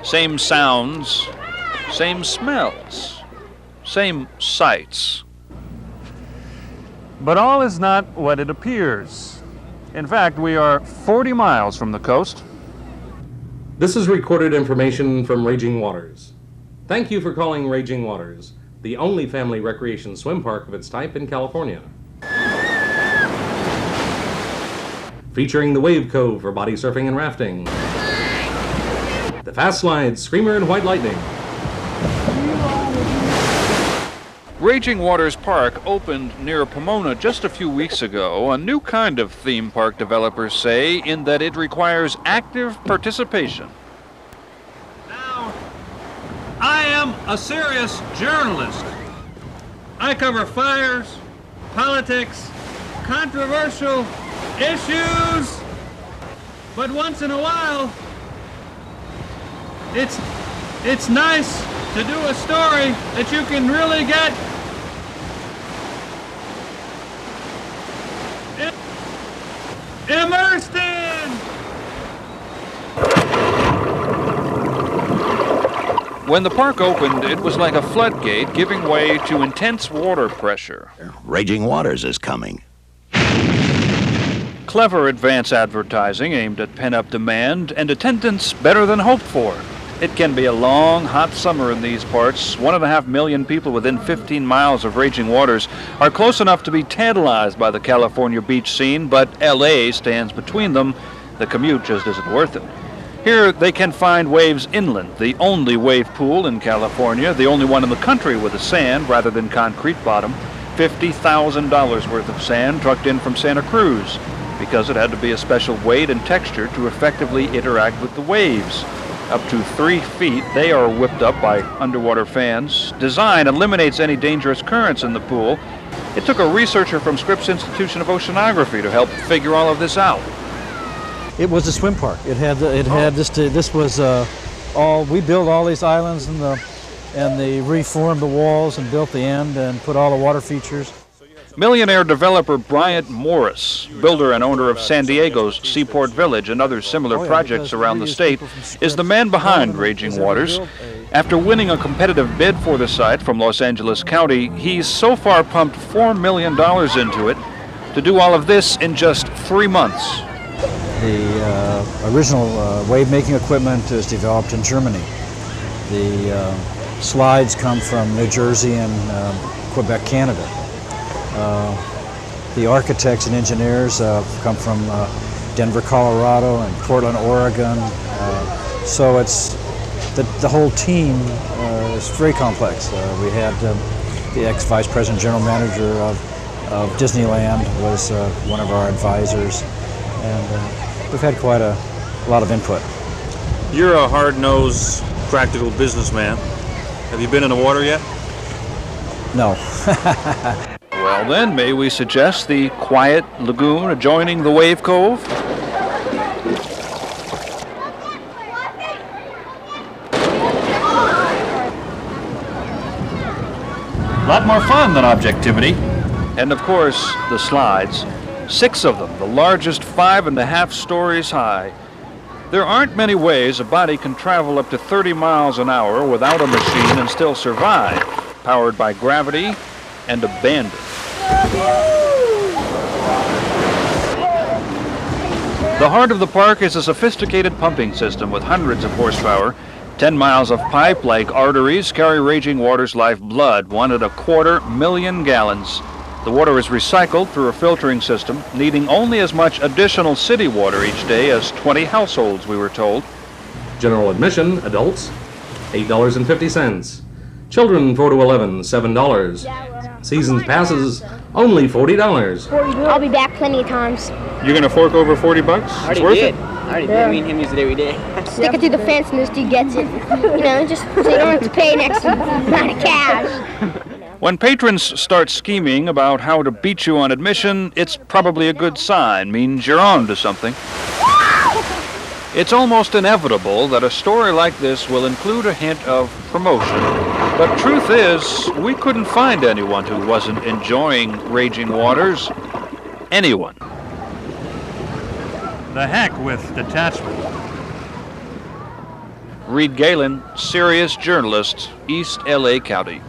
Same sounds, same smells, same sights. But all is not what it appears. In fact, we are 40 miles from the coast. This is recorded information from Raging Waters. Thank you for calling Raging Waters, the only family recreation swim park of its type in California. Featuring the Wave Cove for body surfing and rafting, the Fast Slides, Screamer, and White Lightning. Raging Waters Park opened near Pomona just a few weeks ago, a new kind of theme park, developers say, in that it requires active participation. Now, I am a serious journalist. I cover fires, politics, controversial issues, but once in a while, it's nice to do a story that you can really get immersed in. When the park opened, it was like a floodgate giving way to intense water pressure. Raging Waters is coming. Clever advance advertising aimed at pent-up demand and attendance better than hoped for. It can be a long, hot summer in these parts. 1.5 million people within 15 miles of Raging Waters are close enough to be tantalized by the California beach scene, but LA stands between them. The commute just isn't worth it. Here they can find waves inland, the only wave pool in California, the only one in the country with a sand rather than concrete bottom. $50,000 worth of sand trucked in from Santa Cruz, because it had to be a special weight and texture to effectively interact with the waves. Up to 3 feet, they are whipped up by underwater fans. Design eliminates any dangerous currents in the pool. It took a researcher from Scripps Institution of Oceanography to help figure all of this out. It was a swim park. It had this was all, we built all these islands and they reformed the walls and built the end and put all the water features. Millionaire developer Bryant Morris, builder and owner of San Diego's Seaport Village and other similar projects around the state, is the man behind Raging Waters. After winning a competitive bid for the site from Los Angeles County, he's so far pumped $4 million into it to do all of this in just 3 months. The original wave-making equipment is developed in Germany. The slides come from New Jersey and Quebec, Canada. The architects and engineers come from Denver, Colorado, and Portland, Oregon. So it's the whole team is very complex. We had the ex-vice president, general manager of Disneyland was one of our advisors, and we've had quite a lot of input. You're a hard-nosed, practical businessman. Have you been in the water yet? No. Well then, may we suggest the quiet lagoon adjoining the Wave Cove? A lot more fun than objectivity. And of course, the slides. 6 of them, the largest 5.5 stories high. There aren't many ways a body can travel up to 30 miles an hour without a machine and still survive, powered by gravity and abandoned. The heart of the park is a sophisticated pumping system with hundreds of horsepower. 10 miles of pipe like arteries carry Raging Waters' lifeblood, 1.25 million gallons. The water is recycled through a filtering system, needing only as much additional city water each day as 20 households, we were told. General admission, adults, $8.50. Children 4 to 11, $7. Seasons passes, only $40. I'll be back plenty of times. You're gonna fork over $40? It's worth it. I already did. Me and him use it every day. Stick it through the fence and this dude gets it. You know, just so you don't have to pay an extra amount of cash. When patrons start scheming about how to beat you on admission, it's probably a good sign, means you're on to something. It's almost inevitable that a story like this will include a hint of promotion. But truth is, we couldn't find anyone who wasn't enjoying Raging Waters. Anyone. The heck with detachment. Reed Galin, Serious Journalist, East LA County.